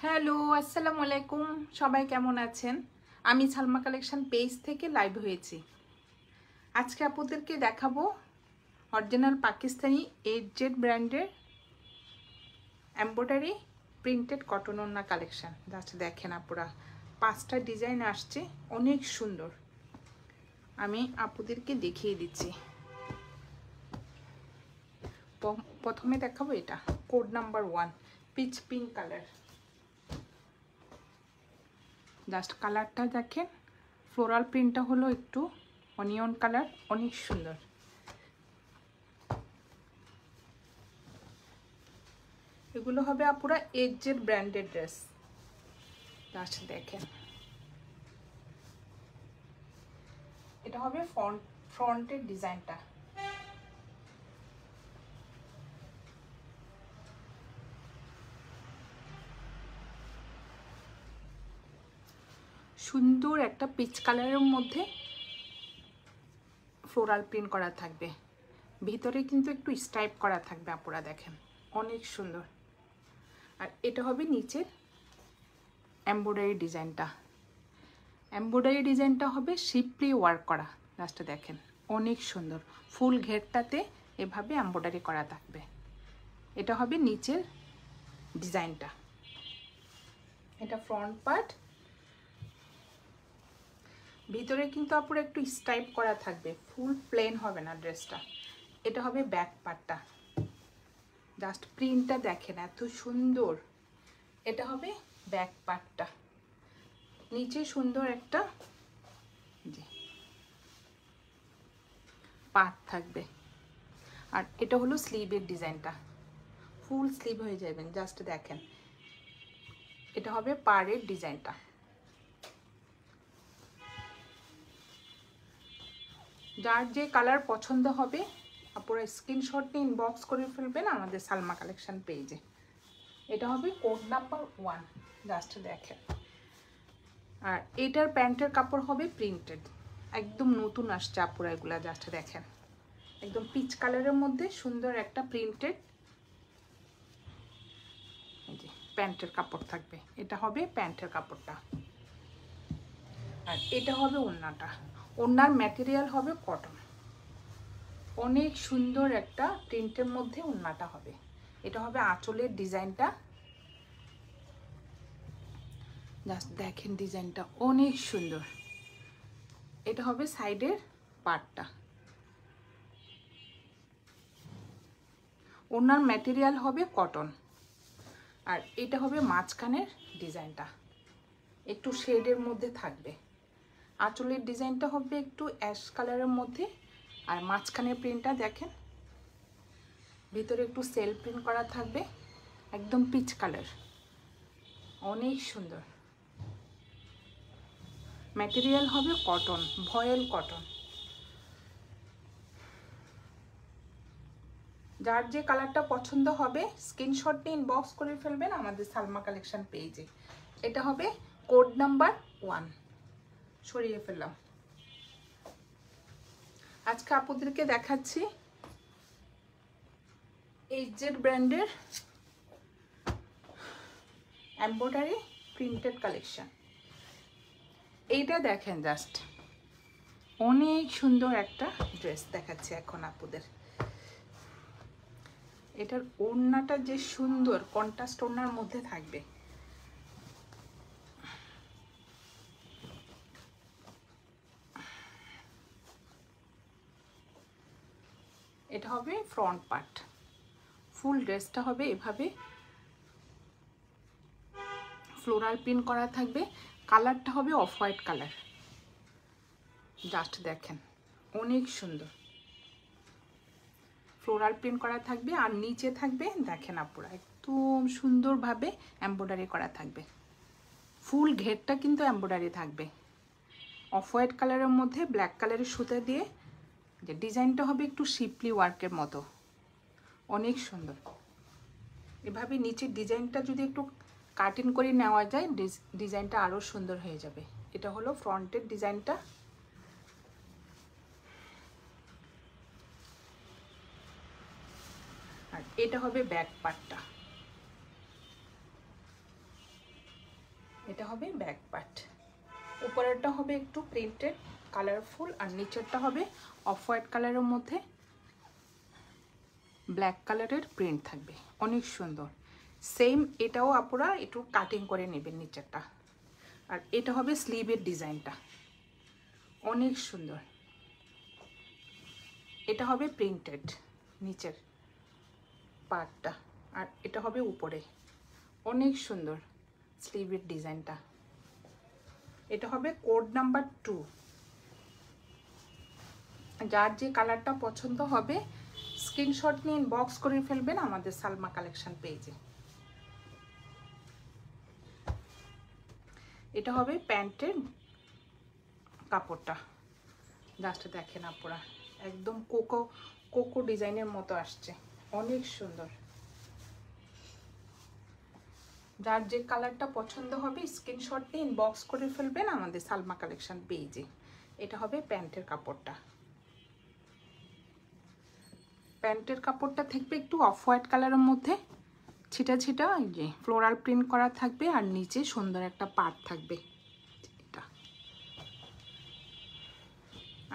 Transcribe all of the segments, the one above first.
Hello, আসসালামু আলাইকুম। সবাই কেমন আছেন? আমি সালমা কালেকশন পেজ থেকে লাইভ হয়েছি। আজকে আপনাদেরকে দেখাবো অরিজিনাল পাকিস্তানি এইচজেড ব্র্যান্ডের এমব্রয়ডারি প্রিন্টেড কটন ওড়না কালেকশন। জাস্ট দেখেন আপুরা, 5টা ডিজাইন আসছে, অনেক সুন্দর। আমি আপুদেরকে দেখিয়ে দিচ্ছি। প্রথমে দেখাবো এটা code number 1, pitch pink colour. Just কালারটা দেখেন, ফ্লোরাল প্রিন্টটা হলো একটু অনিয়ন কালার, অনেক সুন্দর। এগুলো হবে আপুরা এইচজেড ব্র্যান্ডেড ড্রেস। জাস্ট দেখেন, এটা হবে ফ্রন্টের ডিজাইনটা। সুন্দর একটা পিচ কালারের মধ্যে ফ্লোরাল প্রিন্ট করা থাকবে, ভিতরে কিন্তু একটু স্ট্রাইপ করা থাকবে আপুরা, দেখেন অনেক সুন্দর। আর এটা হবে নিচের এমব্রয়ডারি ডিজাইনটা। এমব্রয়ডারি ডিজাইনটা হবে শিপলি ওয়ার্ক করা। জাস্ট দেখেন অনেক সুন্দর, ফুল ঘেরটাতে এভাবে এমব্রয়ডারি করা থাকবে। এটা হবে নিচের ডিজাইনটা। এটা ফ্রন্ট পার্ট, ভিতরে কিন্তু আপুরা একটু স্ট্রাইপ করা থাকবে, ফুল প্লেন হবে না ড্রেসটা। এটা হবে ব্যাক পার্টটা। জাস্ট প্রিন্টটা দেখেন এত সুন্দর। এটা হবে ব্যাক পার্টটা, নিচে সুন্দর একটা পার্ট থাকবে। আর এটা হলো স্লিভের ডিজাইনটা, ফুল স্লিভ হয়ে যাবেন। জাস্ট দেখেন, এটা হবে পাড়ের ডিজাইনটা। যার যে কালার পছন্দ হবে আপনারা স্ক্রিনশট নিয়ে ইনবক্স করে ফেলবেন আমাদের সালমা কালেকশন পেজে। এটা হবে কোড নাম্বার 1। জাস্ট দেখেন। আর এটার প্যান্টের কাপড় হবে প্রিন্টেড, একদম নতুন আসছে আপুরা এগুলা। জাস্ট দেখেন, একদম পিচ কালারের মধ্যে সুন্দর একটা প্রিন্টেড প্যান্টের কাপড় থাকবে। এটা হবে প্যান্টের কাপড়টা। আর এটা হবে ওড়নাটা। ওড়নার ম্যাটেরিয়াল হবে কটন, অনেক সুন্দর একটা প্রিন্টের মধ্যে ওড়নাটা হবে। এটা হবে আঁচলের ডিজাইনটা। জাস্ট দেখেন ডিজাইনটা অনেক সুন্দর। এটা হবে সাইডের পার্টটা। ওড়নার ম্যাটেরিয়াল হবে কটন। আর এটা হবে মাঝখানের ডিজাইনটা, একটু শেডের মধ্যে থাকবে। আঁচলের ডিজাইনটা হবে একটু অ্যাশ কালারের মধ্যে। আর মাঝখানের প্রিন্টটা দেখেন, ভিতরে একটু সেলফ প্রিন্ট করা থাকবে, একদম পিচ কালার, অনেক সুন্দর। ম্যাটেরিয়াল হবে কটন, ভয়েল কটন। যার যে কালারটা পছন্দ হবে স্ক্রিনশট নিয়ে ইনবক্স করে ফেলবেন আমাদের সালমা কালেকশন পেজে। এটা হবে কোড নাম্বার 1। সরিয়ে ফেললাম। আজকে আপুদেরকে দেখাচ্ছি এইচজেড ব্র্যান্ডের এমব্রয়ডারি প্রিন্টেড কালেকশন। এইটা দেখেন, জাস্ট অনেক সুন্দর একটা ড্রেস দেখাচ্ছে এখন আপুদের। এটার ওড়নাটা যে সুন্দর কন্ট্রাস্ট ওড়নার মধ্যে থাকবে। এটা হবে ফ্রন্ট পার্ট। ফুল ড্রেসটা হবে এভাবে ফ্লোরাল প্রিন্ট করা থাকবে। কালারটা হবে অফ হোয়াইট কালার। জাস্ট দেখেন অনেক সুন্দর, ফ্লোরাল প্রিন্ট করা থাকবে। আর নিচে থাকবে দেখেন আপুরা একদম সুন্দরভাবে এমব্রয়ডারি করা থাকবে। ফুল ঘেরটা কিন্তু এমব্রয়ডারি থাকবে। অফ হোয়াইট কালারের মধ্যে ব্ল্যাক কালারের সুতা দিয়ে যে ডিজাইনটা হবে একটু শিপলি ওয়ার্কের মতো, অনেক সুন্দর। এভাবে নিচের ডিজাইনটা যদি একটু কাটিং করে নেওয়া যায় ডিজাইনটা আরও সুন্দর হয়ে যাবে। এটা হলো ফ্রন্টের ডিজাইনটা। আর এটা হবে ব্যাক পার্টটা। এটা হবে ব্যাক পার্ট। উপরেরটা হবে একটু প্রিন্টেড কালারফুল, আর নিচেরটা হবে অফ হোয়াইট কালারের মধ্যে ব্ল্যাক কালারের প্রিন্ট থাকবে, অনেক সুন্দর। সেম এটাও আপনারা একটু কাটিং করে নেবেন নিচেরটা। আর এটা হবে স্লিভের ডিজাইনটা, অনেক সুন্দর। এটা হবে প্রিন্টেড নিচের পার্টটা, আর এটা হবে উপরে, অনেক সুন্দর স্লিভের ডিজাইনটা। এটা হবে কোড নাম্বার 2। যার যে কালারটা পছন্দ হবে স্ক্রিনশট নিয়ে ইনবক্স করে ফেলবেন আমাদের সালমা কালেকশন পেজে। এটা হবে প্যান্টের কাপড়টা, জাস্ট দেখেন আপনারা, একদম কোকো কোকো ডিজাইনের মতো আসছে, অনেক সুন্দর। যার যে কালারটা পছন্দ হবে স্ক্রিনশট নিয়ে ইনবক্স করে ফেলবেন আমাদের সালমা কালেকশন পেজে। এটা হবে প্যান্টের কাপড়টা। প্যান্টের কাপড়টা থাকবে একটু অফ হোয়াইট কালারের মধ্যে, ছিটা ছিটা এই যে ফ্লোরাল প্রিন্ট করা থাকবে, আর নিচে সুন্দর একটা পাড় থাকবে এটা।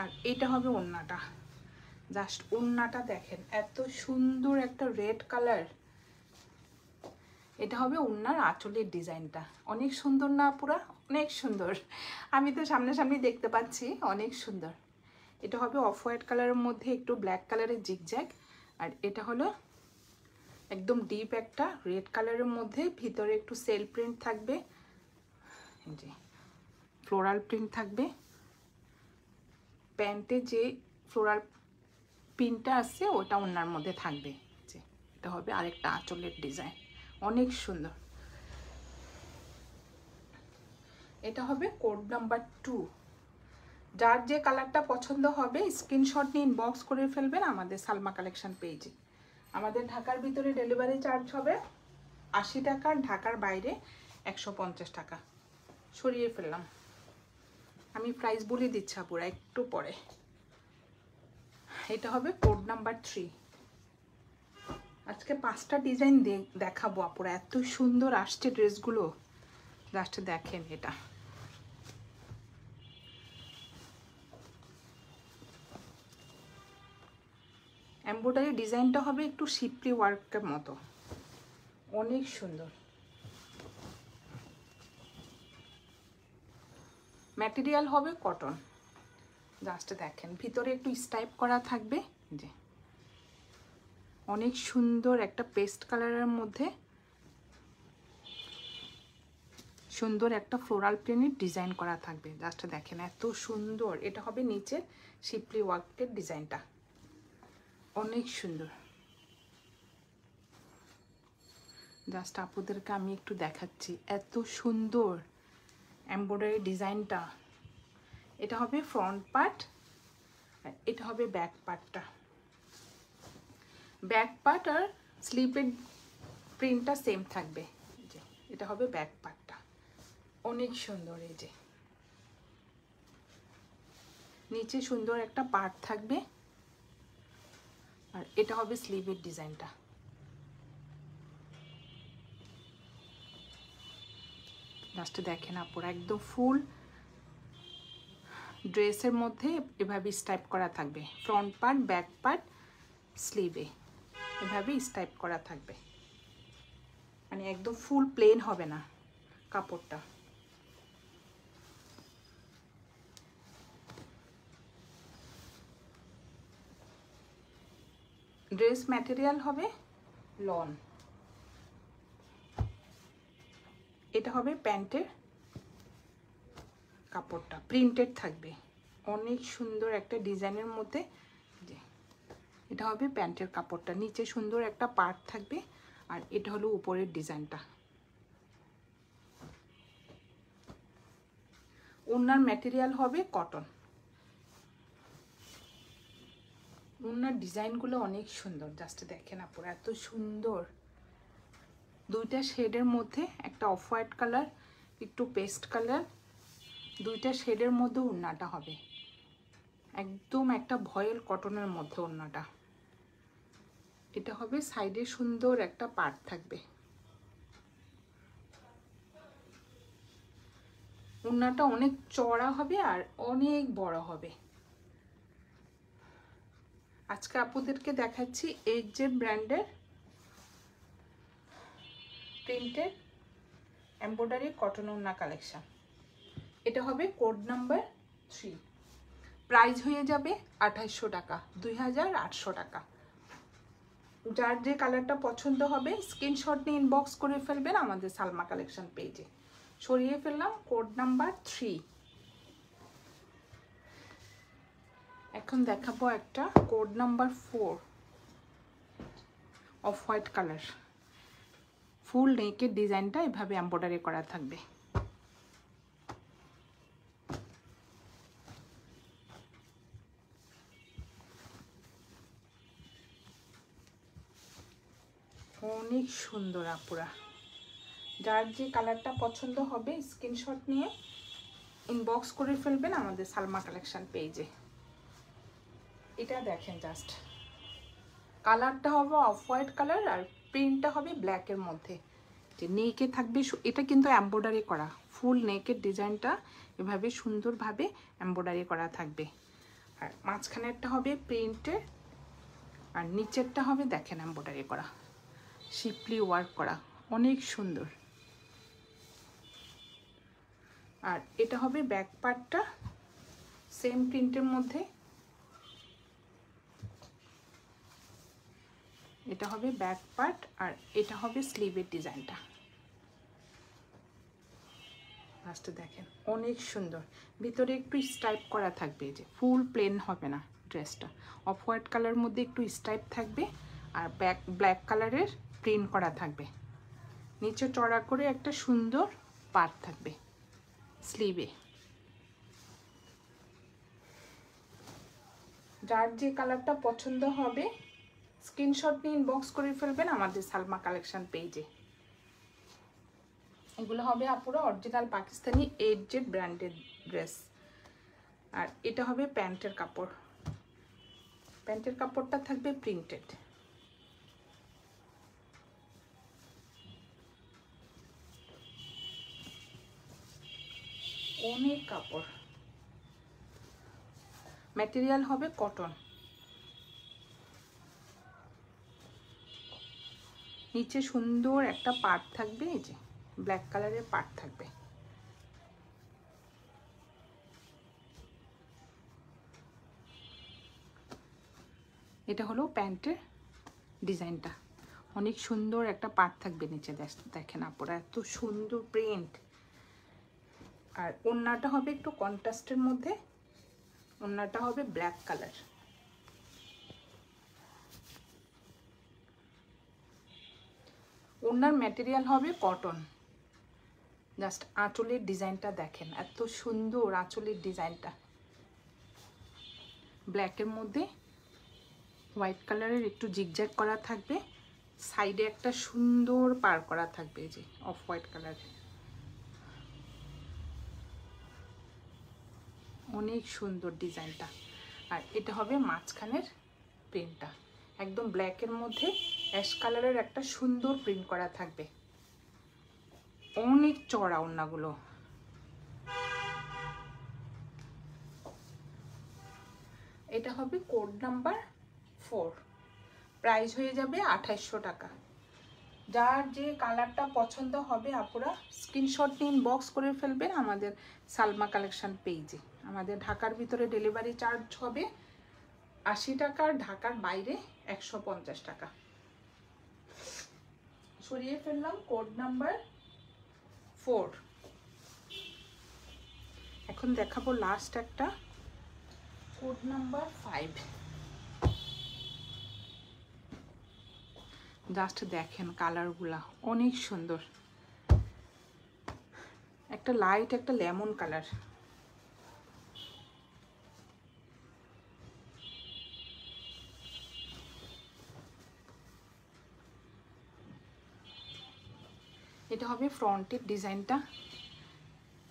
আর এটা হবে ওড়নাটা, জাস্ট ওড়নাটা দেখেন, এত সুন্দর একটা রেড কালার। এটা হবে ওড়নার আঁচলের ডিজাইনটা, অনেক সুন্দর না পুরা? অনেক সুন্দর, আমি তো সামনাসামনি দেখতে পাচ্ছি, অনেক সুন্দর। এটা হবে অফ হোয়াইট কালারের মধ্যে একটু ব্ল্যাক কালারের জিগজ্যাগ, আর এটা হলো একদম ডিপ একটা রেড কালারের মধ্যে ভিতরে একটু সেল প্রিন্ট থাকবে, যে ফ্লোরাল প্রিন্ট থাকবে। প্যান্টে যে ফ্লোরাল প্রিন্টটা আছে ওটা ওনার মধ্যে থাকবে, যে এটা হবে আরেকটা আঁচলের ডিজাইন, অনেক সুন্দর। এটা হবে কোড নাম্বার 2। যার যে কালারটা পছন্দ হবে স্ক্রিনশট নিয়ে ইনবক্স করে ফেলবেন আমাদের সালমা কালেকশন পেজে। আমাদের ঢাকার ভিতরে ডেলিভারি চার্জ হবে 80 টাকা, ঢাকার বাইরে 150 টাকা। সরিয়ে ফেললাম, আমি প্রাইস বলে দিচ্ছি আপুরা একটু পরে। এটা হবে কোড নাম্বার 3। আজকে 5টা ডিজাইন দেখাবো আপুরা, এত সুন্দর আসছে ড্রেসগুলো, জাস্ট দেখেন। এটা এমব্রয়ডারি ডিজাইনটা হবে একটু শিপলি ওয়ার্কের মতো, অনেক সুন্দর। ম্যাটেরিয়াল হবে কটন, জাস্ট দেখেন, ভিতরে একটু স্টাইপ করা থাকবে, যে অনেক সুন্দর একটা পেস্ট কালারের মধ্যে সুন্দর একটা ফ্লোরাল প্রিন্টের ডিজাইন করা থাকবে, জাস্ট দেখেন এত সুন্দর। এটা হবে নিচের শিপলি ওয়ার্কের ডিজাইনটা, অনেক সুন্দর। জাস্ট আপুদেরকে আমি একটু দেখাচ্ছি, এত সুন্দর এমব্রয়ডারি ডিজাইনটা। এটা হবে ফ্রন্ট পার্ট, আর এটা হবে ব্যাক পার্টটা। ব্যাক পার্ট আর স্লিপের প্রিন্টটা সেম থাকবে, যে এটা হবে ব্যাক পার্টটা, অনেক সুন্দর। এই যে নিচে সুন্দর একটা পার্ট থাকবে, আর এটা হবে স্লিভের ডিজাইনটা। জাস্ট দেখেন আপুরা, একদম ফুল ড্রেসের মধ্যে এভাবে স্টাইপ করা থাকবে, ফ্রন্ট পার্ট ব্যাক পার্ট স্লিভে এভাবে স্টাইপ করা থাকবে, মানে একদম ফুল প্লেন হবে না কাপড়টা। ড্রেস ম্যাটেরিয়াল হবে লন। এটা হবে প্যান্টের কাপড়টা, প্রিন্টেড থাকবে, অনেক সুন্দর একটা ডিজাইনের মধ্যে। যে এটা হবে প্যান্টের কাপড়টা, নিচে সুন্দর একটা পার্ট থাকবে, আর এটা হলো উপরের ডিজাইনটা। ওনার ম্যাটেরিয়াল হবে কটন। ওনার ডিজাইনগুলো অনেক সুন্দর, জাস্ট দেখেন আপুরা, এত সুন্দর। দুইটা শেডের মধ্যে, একটা অফ হোয়াইট কালার একটু পেস্ট কালার, দুইটা শেডের মধ্যে ওড়নাটা হবে একদম একটা ভয়েল কটনের মধ্যে ওড়নাটা। এটা হবে সাইডে সুন্দর একটা পার্ট থাকবে, ওড়নাটা অনেক চড়া হবে আর অনেক বড় হবে। আজকে আপুদেরকে দেখাচ্ছি এইচজেড ব্র্যান্ডের প্রিন্টেড এমব্রয়ডারি কটন ওড়না কালেকশন। এটা হবে কোড নাম্বার 3। প্রাইস হয়ে যাবে 2800 টাকা, 2800 টাকা। যার যে কালারটা পছন্দ হবে স্ক্রিনশট নিয়ে ইনবক্স করে ফেলবেন আমাদের সালমা কালেকশন পেজে। সরিয়ে ফেললাম কোড নাম্বার 3। এখন দেখাবো একটা code number 4 of white colour. Full নেকের ডিজাইনটা এভাবে এমব্রয়ডারি করা থাকবে। অনেক সুন্দর আপুরা, যার যে কালারটা পছন্দ হবে স্ক্রিনশট নিয়ে ইনবক্স করে ফেলবেন আমাদের সালমা কালেকশন পেজে। এটা দেখেন, জাস্ট কালারটা হবে অফ হোয়াইট কালার আর প্রিন্টটা হবে ব্ল্যাকের মধ্যে। যে নেকে থাকবে, এটা কিন্তু এমব্রয়ডারি করা, ফুল নেকের ডিজাইনটা এভাবে সুন্দরভাবে এমব্রয়ডারি করা থাকবে। আর মাঝখানেরটা হবে প্রিন্টের আর নিচেরটা হবে দেখেন এমব্রয়ডারি করা, শিপলি ওয়ার্ক করা, অনেক সুন্দর। আর এটা হবে ব্যাক পার্টটা সেম প্রিন্টের মধ্যে। এটা হবে ব্যাক পার্ট আর এটা হবে স্লিভের ডিজাইনটা। লাস্টে দেখেন অনেক সুন্দর, ভিতরে একটু স্টাইপ করা থাকবে, যে ফুল প্লেন হবে না ড্রেসটা। অফ হোয়াইট কালার মধ্যে একটু স্টাইপ থাকবে আর ব্ল্যাক কালারের প্রিন্ট করা থাকবে। নিচে চড়া করে একটা সুন্দর পার্ট থাকবে স্লিভে। যার যে কালারটা পছন্দ হবে স্ক্রিনশট নিয়ে ইনবক্স করে ফেলবেন আমাদের সালমা কালেকশন পেজে। এগুলো হবে আপুরা অরিজিনাল পাকিস্তানি এইচজেড ব্র্যান্ডের ড্রেস। আর এটা হবে প্যান্টের কাপড়, প্যান্টের কাপড়টা থাকবে প্রিন্টেড। অনেক কাপড়, ম্যাটেরিয়াল হবে কটন। নিচে সুন্দর একটা পার্ট থাকবে, এই যে ব্ল্যাক কালারের পার্ট থাকবে। এটা হলো প্যান্টের ডিজাইনটা, অনেক সুন্দর একটা পার্ট থাকবে নিচে। দেখেন আপনারা এত সুন্দর প্রিন্ট। আর ওড়নাটা হবে একটু কন্ট্রাস্টের মধ্যে, ওড়নাটা হবে ব্ল্যাক কালার। ওড়নার ম্যাটেরিয়াল হবে কটন। জাস্ট আঁচলের ডিজাইনটা দেখেন, এত সুন্দর আঁচলের ডিজাইনটা। ব্ল্যাকের মধ্যে হোয়াইট কালারের একটু জিগজ্যাগ করা থাকবে, সাইডে একটা সুন্দর পার করা থাকবে, যে অফ হোয়াইট কালারের। অনেক সুন্দর ডিজাইনটা। আর এটা হবে মাঝখানের প্রিন্টটা, একদম ব্ল্যাকের মধ্যে অ্যাশ কালারের একটা সুন্দর প্রিন্ট করা থাকবে। অনেক চড়া ওড়নাগুলো। এটা হবে কোড নাম্বার 4। প্রাইস হয়ে যাবে 2800 টাকা। যার যে কালারটা পছন্দ হবে আপুরা স্ক্রিনশট নিয়ে ইনবক্স করে ফেলবেন আমাদের সালমা কালেকশন পেজে। আমাদের ঢাকার ভিতরে ডেলিভারি চার্জ হবে 80 টাকা, আর ঢাকার বাইরে 150 টাকা। সরিয়ে ফেললাম কোড নাম্বার 4। এখন দেখাবো লাস্ট একটা কোড নাম্বার 5। জাস্ট দেখেন কালারগুলা অনেক সুন্দর, একটা লাইট একটা লেমন কালার। এটা হবে ফ্রন্টের ডিজাইনটা।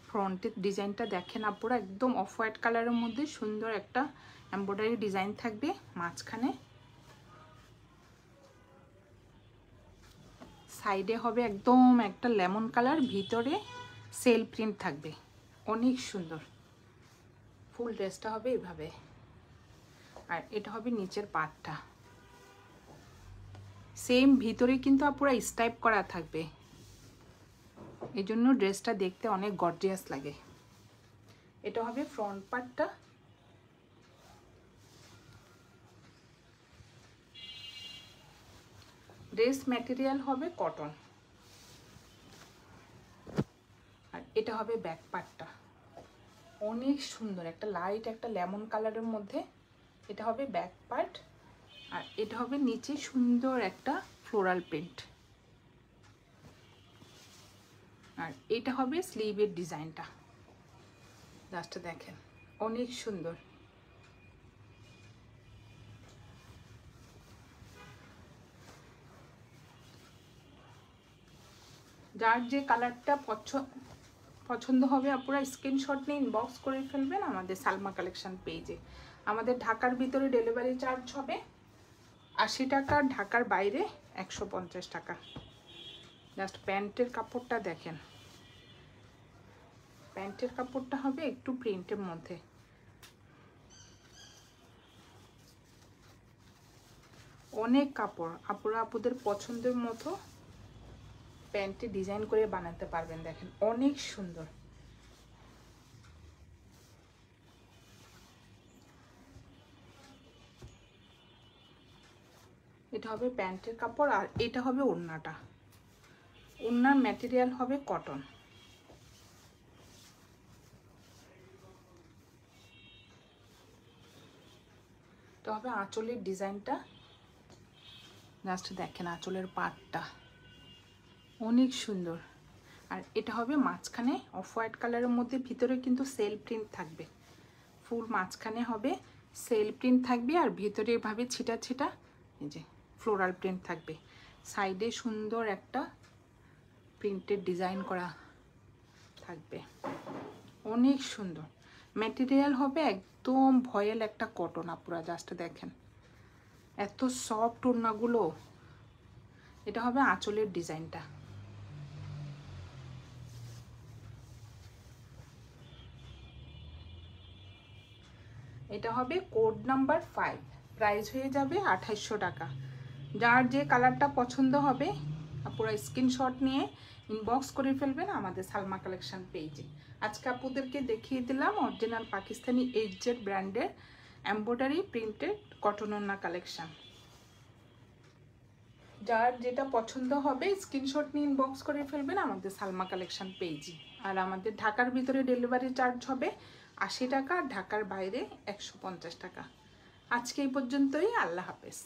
ফ্রন্টের ডিজাইনটা দেখেন আপনারা, একদম অফ হোয়াইট কালারের মধ্যে সুন্দর একটা এমব্রয়ডারি ডিজাইন থাকবে মাঝখানে। সাইডে হবে একদম একটা লেমন কালার, ভিতরে সেল প্রিন্ট থাকবে। অনেক সুন্দর। ফুল ড্রেসটা হবে এভাবে, আর এটা হবে নিচের পাটটা। সেম ভিতরে কিন্তু পুরো স্টাইপ করা থাকবে, এই জন্য ড্রেসটা দেখতে অনেক গর্জিয়াস লাগে। এটা হবে ফ্রন্ট পার্টটা। ড্রেস ম্যাটেরিয়াল হবে কটন, আর এটা হবে ব্যাক পার্টটা। অনেক সুন্দর, একটা লাইট একটা লেমন কালারের মধ্যে এটা হবে ব্যাক পার্ট, আর এটা হবে নিচে সুন্দর একটা ফ্লোরাল প্রিন্ট, আর এটা হবে স্লিভের ডিজাইনটা। জাস্ট দেখেন অনেক সুন্দর। যার যে কালারটা পছন্দ হবে আপনারা স্ক্রিনশট নিয়ে ইনবক্স করে ফেলবেন আমাদের সালমা কালেকশন পেজে। আমাদের ঢাকার ভিতরে ডেলিভারি চার্জ হবে 80 টাকা, ঢাকার বাইরে 150 টাকা। জাস্ট প্যান্টের কাপড়টা দেখেন, প্যান্টের কাপড়টা হবে একটু প্রিন্টের মধ্যে। অনেক কাপড়, আপনারা আপনাদের পছন্দের মতো প্যান্টে ডিজাইন করে বানাতে পারবেন। দেখেন অনেক সুন্দর। এটা হবে প্যান্টের কাপড়, আর এটা হবে ওড়নাটা। ওড়নার ম্যাটেরিয়াল হবে কটন। তো হবে আঁচলের ডিজাইনটা, জাস্ট দেখেন আঁচলের পাটটা অনেক সুন্দর। আর এটা হবে মাঝখানে অফ হোয়াইট কালারের মধ্যে, ভিতরে কিন্তু সেল প্রিন্ট থাকবে। ফুল মাঝখানে হবে সেল প্রিন্ট থাকবে, আর ভিতরে এভাবে ছিটা ছিটা এই যে ফ্লোরাল প্রিন্ট থাকবে। সাইডে সুন্দর একটা প্রিন্টের ডিজাইন করা থাকবে, অনেক সুন্দর। ম্যাটেরিয়াল হবে একদম ভয়েল একটা কটন। আপনারা জাস্ট দেখেন এত সফট ওড়নাগুলো। এটা হবে আঁচলের ডিজাইনটা। এটা হবে কোড নাম্বার 5, প্রাইস হয়ে যাবে 2800 টাকা। যার যে কালারটা পছন্দ হবে আপনারা স্ক্রিনশট নিয়ে ইনবক্স করে ফেলবেন আমাদের সালমা কালেকশন পেজে। আজকে আপনাদেরকে দেখিয়ে দিলাম অরিজিনাল পাকিস্তানি এইচজেড ব্র্যান্ডের এমব্রয়ডারি প্রিন্টেড কটন ওড়না কালেকশন। যার যেটা পছন্দ হবে স্ক্রিনশট নিয়ে ইনবক্স করে ফেলবেন আমাদের সালমা কালেকশন পেজে। আর আমাদের ঢাকার ভিতরে ডেলিভারি চার্জ হবে 80 টাকা, ঢাকার বাইরে 150 টাকা। আজকে এই পর্যন্তই, আল্লাহ হাফেজ।